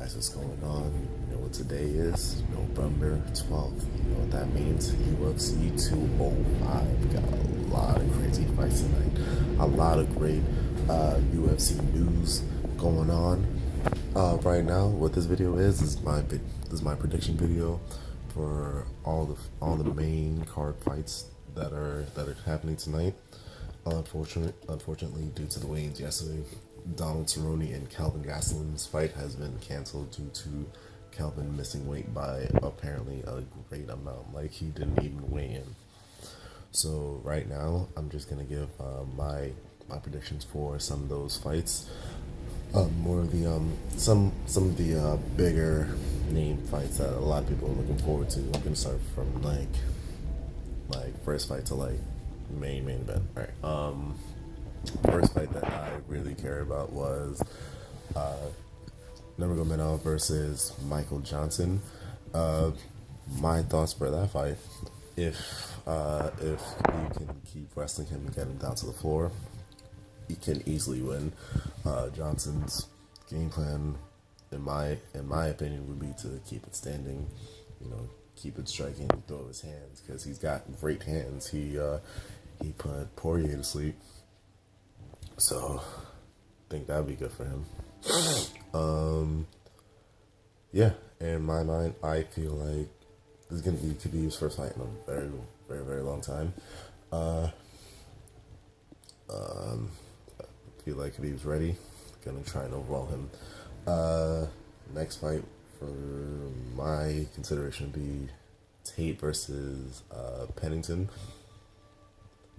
guys, what's going on? You know what today is? November 12th. You know what that means? UFC 205. Got a lot of crazy fights tonight. A lot of great UFC news going on. Right now, what this video is my prediction video for all the main card fights that are happening tonight. Unfortunately, due to the weigh-ins yesterday, Donald Cerrone and Kelvin Gastelum's fight has been canceled due to Kelvin missing weight by apparently a great amount. Like, he didn't even weigh in. So right now, I'm just gonna give my predictions for some of those fights. More of the some of the bigger name fights that a lot of people are looking forward to. I'm gonna start from like first fight to like main event. All right. First fight that I really care about was Nurmengomadov versus Michael Johnson. My thoughts for that fight: if you can keep wrestling him and get him down to the floor, he can easily win. Johnson's game plan, in my opinion, would be to keep it standing. You know, keep it striking, throw his hands, because he's got great hands. He put Poirier to sleep, so I think that'd be good for him. Yeah, in my mind, I feel like this is gonna be Khabib's first fight in a very, very, very long time. I feel like Khabib's ready. Gonna try and overhaul him. Next fight for my consideration would be Tate versus Pennington.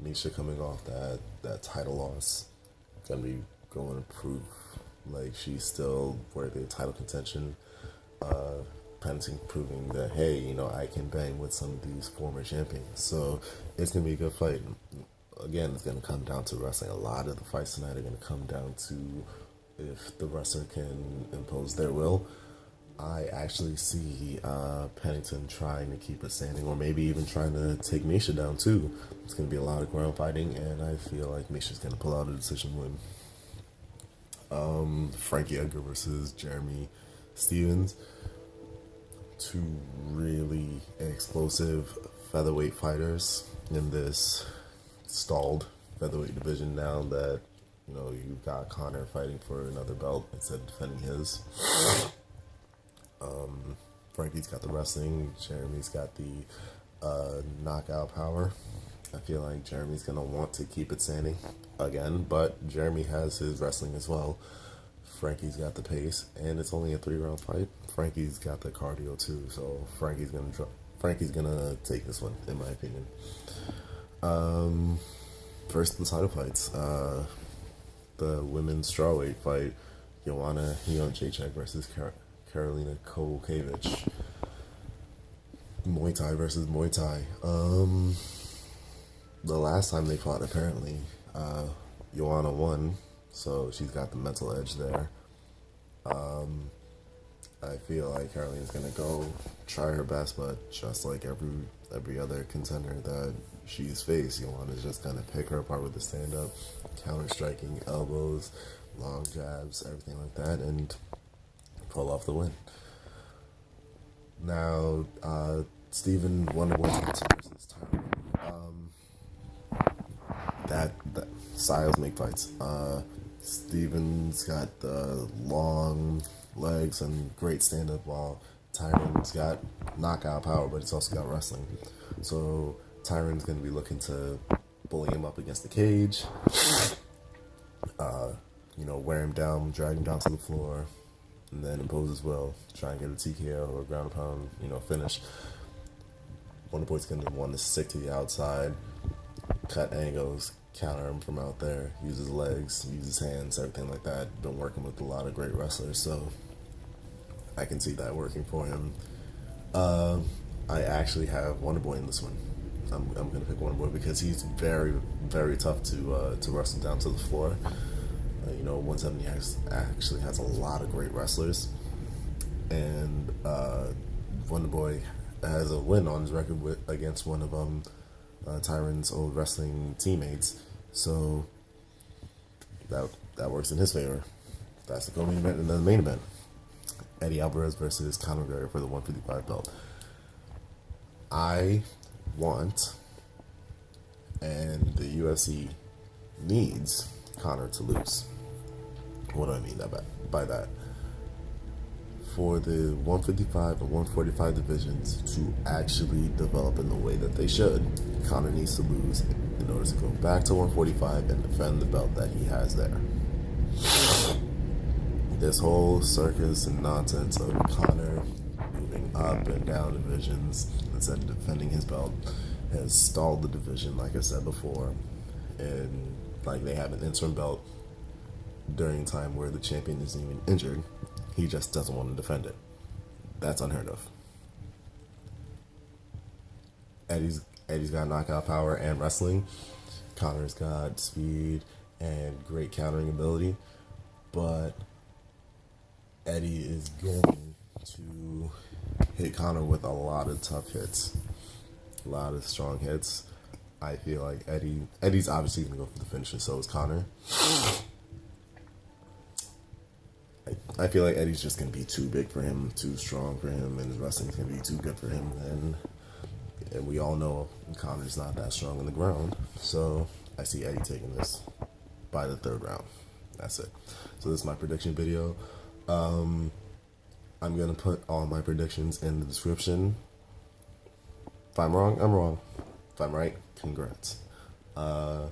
Meisha coming off that title loss, gonna be going to prove like she's still worthy of title contention. Pennington proving that, hey, you know, I can bang with some of these former champions. So it's gonna be a good fight. Again, it's gonna come down to wrestling. A lot of the fights tonight are gonna come down to if the wrestler can impose their will. I actually see Pennington trying to keep it standing, or maybe even trying to take Meisha down too. It's going to be a lot of ground fighting, and I feel like Meisha's going to pull out a decision win. Frankie Edgar versus Jeremy Stevens. Two really explosive featherweight fighters in this stalled featherweight division now that, you know, you've got Conor fighting for another belt instead of defending his. Frankie's got the wrestling. Jeremy's got the knockout power. I feel like Jeremy's going to want to keep it standing again, but Jeremy has his wrestling as well. Frankie's got the pace, and it's only a 3-round fight. Frankie's got the cardio too, so Frankie's gonna take this one, in my opinion. First, the title fights. The women's strawweight fight, Joanna versus Karolina Kowalkiewicz. Muay Thai versus Muay Thai. The last time they fought, apparently, Joanna won, so she's got the mental edge there. I feel like Karolina's gonna go try her best, but just like every other contender that she's faced, Joanna's just gonna pick her apart with the stand-up, counter-striking, elbows, long jabs, everything like that, and pull off the win. Now, Stephen Wonderboy Thompson versus Tyron. That styles make fights. Steven's got the long legs and great stand-up, while Tyron's got knockout power, but it's also got wrestling. So Tyron's going to be looking to bully him up against the cage, you know, wear him down, drag him down to the floor, and then impose his will, try and get a TKO or a ground and pound, you know, finish. Wonderboy's going to want to stick to the outside, cut angles, counter him from out there, use his legs, use his hands, everything like that. Been working with a lot of great wrestlers, so I can see that working for him. I actually have Wonderboy in this one. I'm going to pick Wonderboy because he's very, very tough to wrestle down to the floor. You know, 170 actually has a lot of great wrestlers, and Wonderboy has a win on his record against one of Tyron's old wrestling teammates, so that works in his favor. That's the co-main event, and then the main event. Eddie Alvarez versus Conor McGregor for the 155 belt. I want, and the UFC needs, Conor to lose. What do I mean by that? For the 155 and 145 divisions to actually develop in the way that they should, Conor needs to lose in order to go back to 145 and defend the belt that he has there. This whole circus and nonsense of Conor moving up and down divisions instead of defending his belt has stalled the division, like I said before. And like, they have an interim belt during a time where the champion isn't even injured. He just doesn't want to defend it. That's unheard of. Eddie's got knockout power and wrestling. Conor's got speed and great countering ability. But Eddie is going to hit Conor with a lot of tough hits. A lot of strong hits. I feel like Eddie's obviously going to go for the finish, and so is Conor. I feel like Eddie's just going to be too big for him, too strong for him, and his wrestling's going to be too good for him. And we all know Conor's not that strong on the ground. So I see Eddie taking this by the third round. That's it. So this is my prediction video. I'm going to put all my predictions in the description. If I'm wrong, I'm wrong. If I'm right, congrats. Yeah.